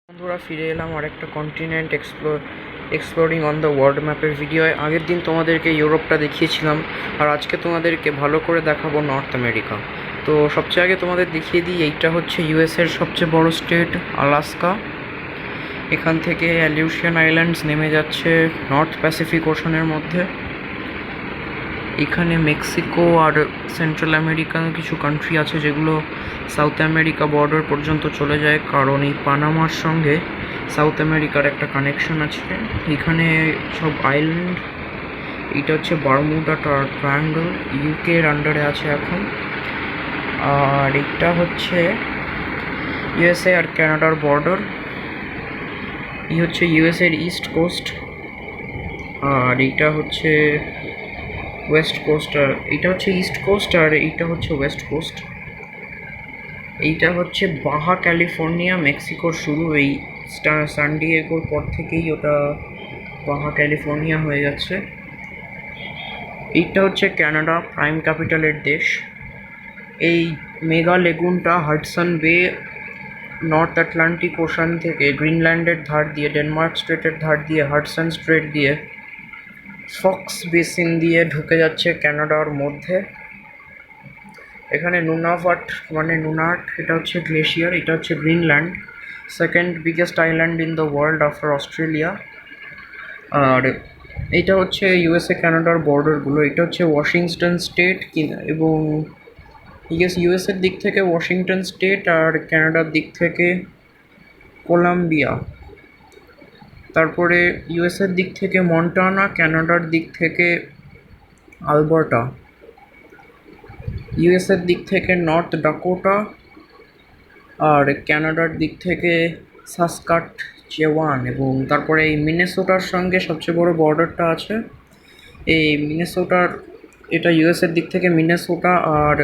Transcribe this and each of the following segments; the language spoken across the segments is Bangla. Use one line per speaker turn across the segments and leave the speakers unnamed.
বন্ধুরা, ফিরে এলাম আর একটা continent exploring on the world ম্যাপের ভিডিও। আগের দিন তোমাদেরকে ইউরোপটা দেখিয়েছিলাম, আর আজকে তোমাদেরকে ভালো করে দেখাবো নর্থ আমেরিকা। তো সবচেয়ে আগে তোমাদের দেখিয়ে দিই, এইটা হচ্ছে ইউএসের সবচেয়ে বড় স্টেট আলাস্কা। এখান থেকে অ্যালিউশিয়ান আইল্যান্ডস নেমে যাচ্ছে নর্থ প্যাসিফিক ওশনের মধ্যে। এখানে মেক্সিকো আর সেন্ট্রাল আমেরিকান কিছু কান্ট্রি আছে যেগুলো সাউথ আমেরিকা বর্ডার পর্যন্ত চলে যায়, কারণ এই পানামার সঙ্গে সাউথ আমেরিকার একটা কানেকশন আছে। এখানে সব আইল্যান্ড। এটা হচ্ছে বারমুডা ট্রায়াঙ্গল, ইউকের আন্ডারে আছে এখন। আর এটা হচ্ছে ইউএসএ আর কানাডার বর্ডার। এই হচ্ছে ইউএসএর ইস্ট কোস্ট, আর এইটা হচ্ছে ওয়েস্ট কোস্ট। আর এটা হচ্ছে ইস্ট কোস্ট, আর এইটা হচ্ছে ওয়েস্ট কোস্ট। এইটা হচ্ছে বাহা ক্যালিফোর্নিয়া, মেক্সিকোর শুরু। এই সান ডিয়েগোর পর থেকেই ওটা বাহা ক্যালিফোর্নিয়া হয়ে যাচ্ছে। এইটা হচ্ছে কানাডা, প্রাইম ক্যাপিটালের দেশ। এই মেগা লেগুনটা Hudson Bay, North Atlantic Ocean থেকে গ্রিনল্যান্ডের ধার দিয়ে, ডেনমার্ক স্ট্রেটের ধার দিয়ে, হাডসন স্ট্রেট দিয়ে, ফক্স বেসিন দিয়ে ঢুকে যাচ্ছে কানাডার মধ্যে। এখানে নুনাভাট মানে নুনাট, এটা হচ্ছে গ্লেশিয়ার। এটা হচ্ছে Greenland, second biggest island in the world after Australia. আর এটা হচ্ছে ইউএসএ কানাডার বর্ডারগুলো। এটা হচ্ছে ওয়াশিংটন স্টেট, এবং ইউএসএর দিক থেকে ওয়াশিংটন স্টেট, আর কানাডার দিক থেকে কলাম্বিয়া। তারপরে ইউএসএর দিক থেকে মন্টানা, কানাডার দিক থেকে আলবার্টা। ইউএসএর দিক থেকে নর্থ ডাকোটা, আর কানাডার দিক থেকে সাসকাটচেওয়ান। এবং তারপরে এই মিনেসোটার সঙ্গে সবচেয়ে বড় বর্ডারটা আছে এই মিনেসোটার। এটা ইউএসএর দিক থেকে মিনেসোটা, আর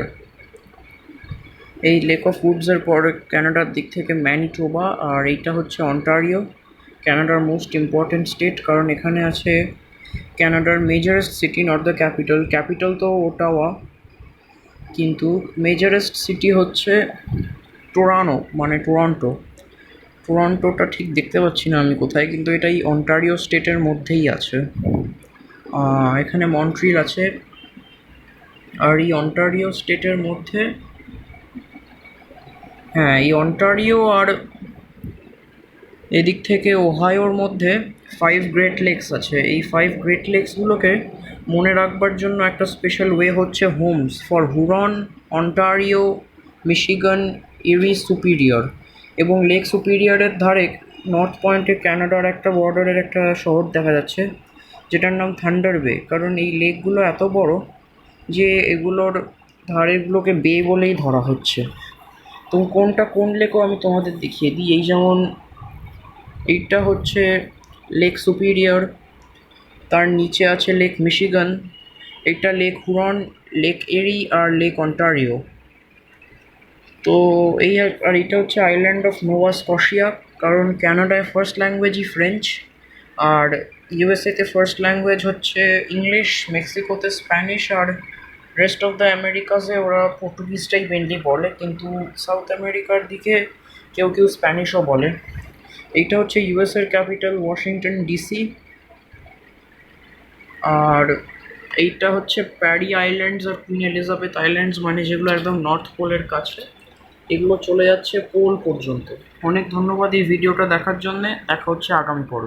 এই লেক অফ উডসের পরে কানাডার দিক থেকে ম্যানিটোবা। আর এইটা হচ্ছে অন্টারিও, কানাডার মোস্ট ইম্পর্টেন্ট স্টেট, কারণ এখানে আছে কানাডার majorest city, not the capital. Capital তো ওটাওয়া, কিন্তু মেজরেস্ট সিটি হচ্ছে টোরানো মানে টরন্টো। টরন্টোটা ঠিক দেখতে পাচ্ছি না আমি কোথায়, কিন্তু এটাই অন্টারিও স্টেটের মধ্যেই আছে। এখানে মন্ট্রিল আছে। আর এই অন্টারিও স্টেটের মধ্যে, হ্যাঁ, এই অন্টারিও আর এদিক থেকে ওহাইওর মধ্যে 5 গ্রেট লেকস আছে। এই 5 গ্রেট লেকসগুলোকে মনে রাখবার জন্য একটা স্পেশাল ওয়ে হচ্ছে হোমস ফর হুরন, অন্টারিও, মিশিগান, ইরি, সুপিরিয়র। এবং লেক সুপিরিয়রের ধারে নর্থ পয়েন্টে কানাডার একটা বর্ডারের একটা শহর দেখা যাচ্ছে, যেটার নাম থান্ডার বে, কারণ এই লেকগুলো এত বড় যে এগুলোর ধারেগুলোকে বে বলেই ধরা হচ্ছে। তো কোনটা কোন লেকও আমি তোমাদের দেখিয়ে দিই। এই যেমন এইটা হচ্ছে লেক সুপিরিয়র, তার নিচে আছে লেক মিশিগান, এটা লেক হুরন, লেক এরি, আর লেক অন্টারিও। তো এই আর এটা হচ্ছে আইল্যান্ড অফ নোভা স্কশিয়া, কারণ কানাডায় ফার্স্ট ল্যাঙ্গুয়েজই ফ্রেঞ্চ, আর ইউএসএতে ফার্স্ট ল্যাঙ্গুয়েজ হচ্ছে ইংলিশ, মেক্সিকোতে স্প্যানিশ, আর রেস্ট অফ দ্য আমেরিকাসে ওরা পর্তুগিজটাই মেনলি বলে, কিন্তু সাউথ আমেরিকার দিকে কেউ কেউ স্প্যানিশও বলে। এইটা হচ্ছে ইউএসএর ক্যাপিটাল ওয়াশিংটন ডিসি। আর এইটা হচ্ছে প্যারি আইল্যান্ডস আর কুইন এলিজাবেথ আইল্যান্ডস, মানে যেগুলো একদম নর্থ পোলের কাছে। এগুলো চলে যাচ্ছে পোল পর্যন্ত। অনেক ধন্যবাদ এই ভিডিওটা দেখার জন্যে। দেখা হচ্ছে আগামী পর্বে।